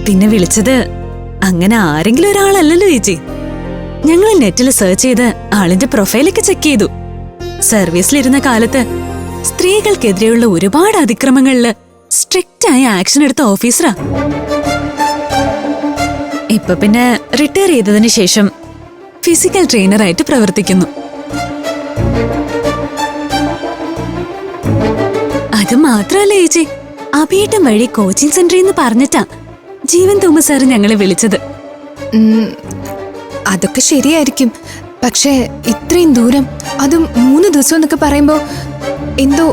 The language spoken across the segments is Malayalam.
പിന്നെ വിളിച്ചത് അങ്ങനെ ആരെങ്കിലും ഒരാളല്ലല്ലോ ചേച്ചി. ഞങ്ങൾ നെറ്റിൽ സെർച്ച് ചെയ്ത് ആളിന്റെ പ്രൊഫൈലൊക്കെ ചെക്ക് ചെയ്തു. സർവീസിലിരുന്ന കാലത്ത് സ്ത്രീകൾക്കെതിരെയുള്ള ഒരുപാട് അതിക്രമങ്ങളില് സ്ട്രിക്റ്റ് ആയ ആക്ഷൻ എടുത്ത ഓഫീസറാ. ഇപ്പൊ പിന്നെ റിട്ടയർ ചെയ്തതിനു ശേഷം ഫിസിക്കൽ ട്രെയിനറായിട്ട് പ്രവർത്തിക്കുന്നു. അത് മാത്രമല്ല ചേച്ചി, അഭിയേട്ടം വഴി കോച്ചിങ് സെന്ററിൽ നിന്ന് പറഞ്ഞിട്ടാ ജീവൻ തോമസ് സാറ് ഞങ്ങളെ വിളിച്ചത്. അതൊക്കെ ശരിയായിരിക്കും. പക്ഷേ ഇത്രയും ദൂരം, അതും 3 ദിവസം എന്നൊക്കെ പറയുമ്പോ എന്തോ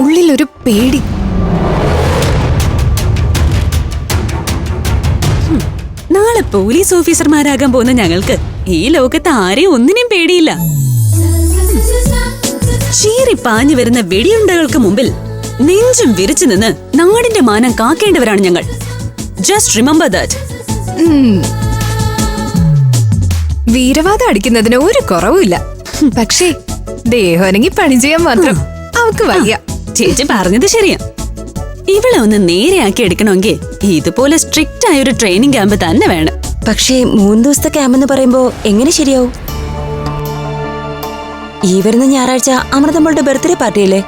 ഉള്ളിലൊരു പേടി. നാളെ പോലീസ് ഓഫീസർമാരാകാൻ പോകുന്ന ഞങ്ങൾക്ക് ഈ ലോകത്ത് ആരെയും ഒന്നിനെയും പേടിയില്ല. ചീറി പാഞ്ഞു വരുന്ന വെടിയുണ്ടകൾക്ക് മുമ്പിൽ നെഞ്ചും വിരിച്ചു നിന്ന് നാടിന്റെ മാനം കാക്കേണ്ടവരാണ് ഞങ്ങൾ. Just remember that. വീരവാദം അടിക്കുന്നതിന് ഒരു കുറവുമില്ല. പക്ഷേ ദേഹമാണെങ്കിൽ പണി ചെയ്യാൻ മാത്രം അവക്ക് വയ്യ. ചേച്ചി പറഞ്ഞത് ശരിയാ. ഇവളെ ഒന്ന് നേരെയാക്കി എടുക്കണമെങ്കിൽ ഇതുപോലെ സ്ട്രിക്റ്റ് ആയ ഒരു ട്രെയിനിങ് ക്യാമ്പ് തന്നെ വേണം. പക്ഷേ 3 ദിവസത്തെ ക്യാമ്പ് എന്ന് പറയുമ്പോ എങ്ങനെ ശരിയാവും? ഈ വരുന്ന ഞായറാഴ്ച അമൃതമ്മളുടെ ബർത്ത്ഡേ പാർട്ടിയല്ലേ?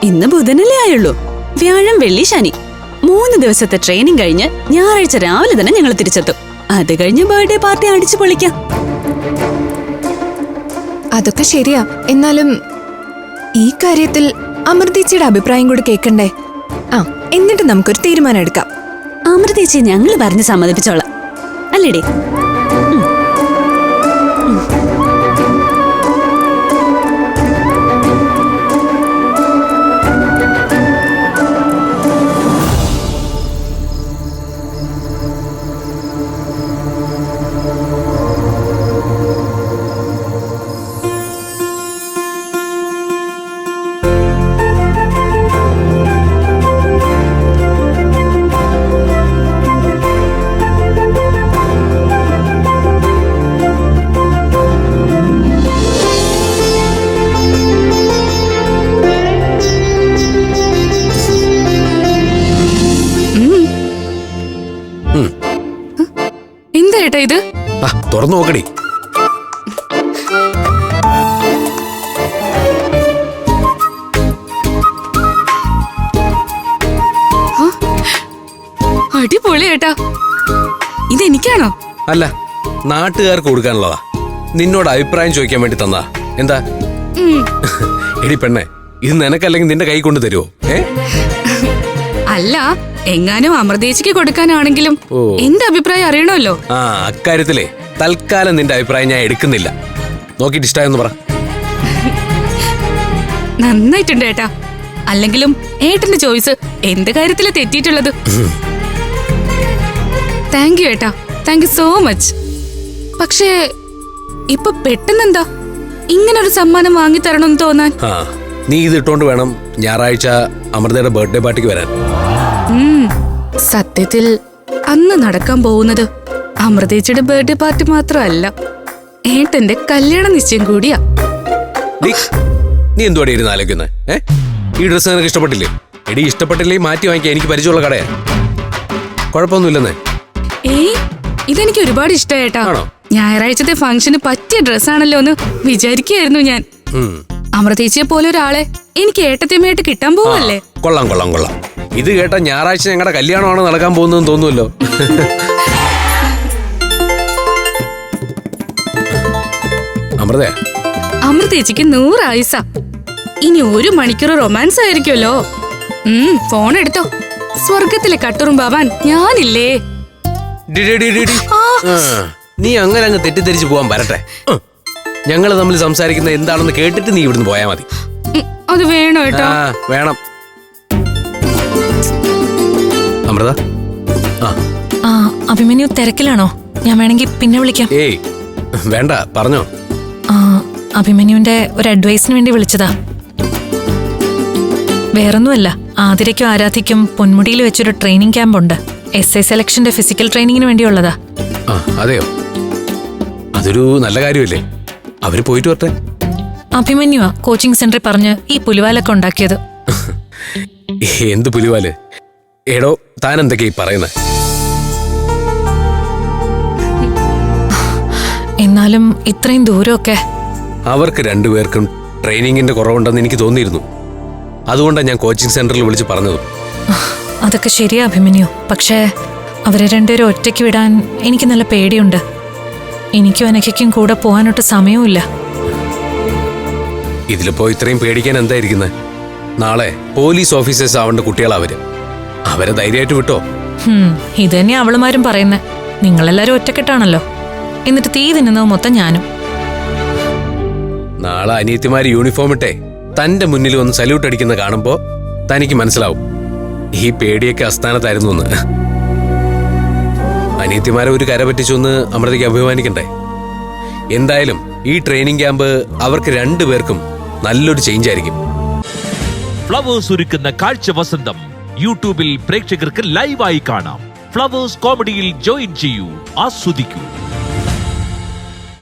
ഇന്ന് ബുധനല്ലേ ആയുള്ളൂ. വ്യാഴം, വെള്ളി, ശനി 3 ദിവസത്തെ ട്രെയിനിങ് കഴിഞ്ഞ് ഞായറാഴ്ച രാവിലെ തന്നെ ഞങ്ങൾ തിരിച്ചെത്തും. അത് കഴിഞ്ഞ് ബർത്ത്ഡേ പാർട്ടി അടിച്ചു പൊളിക്കാം. അതൊക്കെ ശരിയാ. എന്നാലും ഈ കാര്യത്തിൽ അമൃതേച്ചിയുടെ അഭിപ്രായം കൂടി കേൾക്കണ്ടേ? എന്നിട്ട് നമുക്കൊരു തീരുമാനം എടുക്കാം. അമൃതേച്ചി ഞങ്ങൾ പറഞ്ഞ് സമ്മതിപ്പിച്ചോളാം, അല്ലേടേ? എന്താ ഇത്? തുറന്നു നോക്കടി. അടിപൊളി ഏട്ടാ. ഇതെനിക്കാണോ? അല്ല, നാട്ടുകാർക്ക് കൊടുക്കാനുള്ളതാ. നിന്നോട് അഭിപ്രായം ചോദിക്കാൻ വേണ്ടി തന്നാ. എന്താ എടി പെണ്ണെ, ഇത് നിനക്കല്ലെങ്കിൽ നിന്റെ കൈ കൊണ്ട് തരുമോ? അല്ല, എങ്ങാനും അമൃതേച്ചിക്ക് കൊടുക്കാനാണെങ്കിലും എന്റെ അഭിപ്രായം അറിയണമല്ലോ. അക്കാര്യത്തിലേ തൽക്കാലം നിന്റെ അഭിപ്രായം ഞാൻ എടുക്കുന്നില്ല. നോക്കിട്ട് ഇഷ്ടമായെന്ന് പറ. നന്നായിട്ടുണ്ട് ഏട്ടാ. അല്ലെങ്കിലും ഏട്ടന്റെ ചോയ്സ് എന്ത് കാര്യത്തിലാ തെറ്റിയിട്ടുള്ളത്? താങ്ക് യു ഏട്ടാ, താങ്ക് യു സോ മച്ച്. പക്ഷേ ഇപ്പൊ പെട്ടെന്നെന്താ ഇങ്ങനൊരു സമ്മാനം വാങ്ങിത്തരണമെന്ന് തോന്നാൻ? നീ ഇത് ഇട്ടോണ്ട് വേണം ഞായറാഴ്ച അമൃതയുടെ ബർത്ത്ഡേ പാർട്ടിക്ക് വരാൻ. സത്യത്തിൽ അന്ന് നടക്കാൻ പോകുന്നത് അമൃതേച്ചിയുടെ ബർത്ത്ഡേ പാർട്ടി മാത്രമല്ല, ഏട്ടന്റെ കല്യാണ നിശ്ചയം കൂടിയാ. നീ എന്തുവാടി ഇരുന്ന് ആലോചിക്കുന്നത്? ഈ ഡ്രസ്സ് നിനക്ക് ഇഷ്ടപ്പെട്ടില്ലേ? എടി, ഇഷ്ടപ്പെട്ടില്ലേ മാറ്റി വാങ്ങിക്കാൻ എനിക്ക് പരിചയമുള്ള കടയാ. കുഴപ്പമൊന്നുമില്ലെന്നേ. ഇതെനിക്ക് ഒരുപാട് ഇഷ്ടമായിട്ടാ. ഞായറാഴ്ചത്തെ ഫംഗ്ഷന് പറ്റിയ ഡ്രസ്സാണല്ലോ എന്ന് വിചാരിക്കുകയായിരുന്നു ഞാൻ. അമൃതേച്ചിയെ പോലെ ഒരാളെ എനിക്ക് ഏട്ടത്തിയമ്മയായിട്ട് കിട്ടാൻ പോവല്ലേ? കൊള്ളാം കൊള്ളാം കൊള്ളാം. ഇത് കേട്ട ഞായറാഴ്ച ഞങ്ങളുടെ കല്യാണമാണ് നടക്കാൻ പോകുന്നതെന്ന് തോന്നുമല്ലോ. അമൃത, അമൃതേച്ചിക്ക് 100 ആയുസ. ഇനി 1 മണിക്കൂർ റൊമാൻസ് ആയിരിക്കുമല്ലോ. ഫോൺ എടുത്തോ. സ്വർഗത്തിലെ കട്ടുറുമ്പാവാൻ ഞാനില്ലേ? നീ അങ്ങനെ അങ്ങ് തെറ്റിദ്ധരിച്ചു പോവാൻ വരട്ടെ. ഞങ്ങൾ തമ്മിൽ സംസാരിക്കുന്ന എന്താണെന്ന് കേട്ടിട്ട് നീ ഇവിടുന്ന് പോയാ മതി. അത് വേണോ ഏട്ടാ? വേണം. അമൃത, അഭിമന്യു തിരക്കിലാണോ? ഞാൻ വേണമെങ്കിൽ പിന്നെ വിളിക്കാം. ഏയ് വേണ്ട, പറഞ്ഞോ. അഭിമന്യുവിന്റെ ഒരു അഡ്വൈസിന് വേണ്ടി വിളിച്ചതാ. വേറൊന്നുമല്ല, ആതിരയ്ക്കും ആരാധിക്കും പൊന്മുടിയിൽ വെച്ചൊരു ട്രെയിനിങ് ക്യാമ്പ് ഉണ്ട്. SI സെലക്ഷന്റെ ഫിസിക്കൽ ട്രെയിനിങ്ങിന് വേണ്ടിയുള്ളതാ. അതെയോ? അതൊരു നല്ല കാര്യമല്ലേ? അവര് പോയിട്ട് വരട്ടെ. അഭിമന്യുവാ കോച്ചിങ് സെന്ററിൽ പറഞ്ഞ് ഈ പുലിവാലൊക്കെ ഉണ്ടാക്കിയത്. എന്ത് പുലിവാല്? എടോ, താൻ എന്തൊക്കെയാ പറയുന്നത്? എന്നാലും ഇത്രയും ദൂരമൊക്കെ അവർക്ക് രണ്ടുപേർക്കും ട്രെയിനിങ്ങിന്റെ കുറവുണ്ടെന്ന് എനിക്ക് തോന്നിയിരുന്നു. അതുകൊണ്ടാണ് ഞാൻ കോച്ചിങ് സെന്ററിൽ വിളിച്ച് പറഞ്ഞത്. അതൊക്കെ ശരിയാ അഭിമന്യു. പക്ഷേ അവരെ രണ്ടുപേരും ഒറ്റയ്ക്ക് വിടാൻ എനിക്ക് നല്ല പേടിയുണ്ട്. എനിക്കും അനഘയ്ക്കും കൂടെ പോകാനൊട്ട് സമയവുമില്ല. ഇതിലിപ്പോ ഇത്രയും പേടിക്കാൻ എന്തായിരിക്കുന്നത്? നാളെ പോലീസ് ഓഫീസേഴ്സ് ആവേണ്ട കുട്ടികളാ അവരെ ധൈര്യമായിട്ട് വിട്ടോ. ഇത് തന്നെയാ അവളുമാരും പറയുന്നേ. നിങ്ങളെല്ലാരും ഒറ്റക്കെട്ടാണല്ലോ. എന്നിട്ട് തീ തിന്നുന്നത് മൊത്തം ഞാനും. നാളെ അനിയത്തിമാര് യൂണിഫോം ഇട്ടേ തന്റെ മുന്നിൽ വന്ന് സല്യൂട്ട് അടിക്കുന്ന കാണുമ്പോ തനിക്ക് മനസ്സിലാവും ഈ പേടിയൊക്കെ അസ്ഥാനത്തായിരുന്നു എന്ന്. അനിയത്തിമാരെ ഒരു കര പറ്റിച്ചു എന്ന് അമൃതയ്ക്ക് അഭിമാനിക്കണ്ടേ? എന്തായാലും ഈ ട്രെയിനിങ് ക്യാമ്പ് അവർക്ക് രണ്ടുപേർക്കും നല്ലൊരു ചേഞ്ച് ആയിരിക്കും. ഫ്ലവേഴ്സ് ഒരുക്കുന്ന കാഴ്ച വസന്തം യൂട്യൂബിൽ പ്രേക്ഷകർക്ക് ലൈവായി കാണാം. ഫ്ലവേഴ്സ് കോമഡിയിൽ ജോയിൻ ചെയ്യൂ, ആസ്വദിക്കൂ.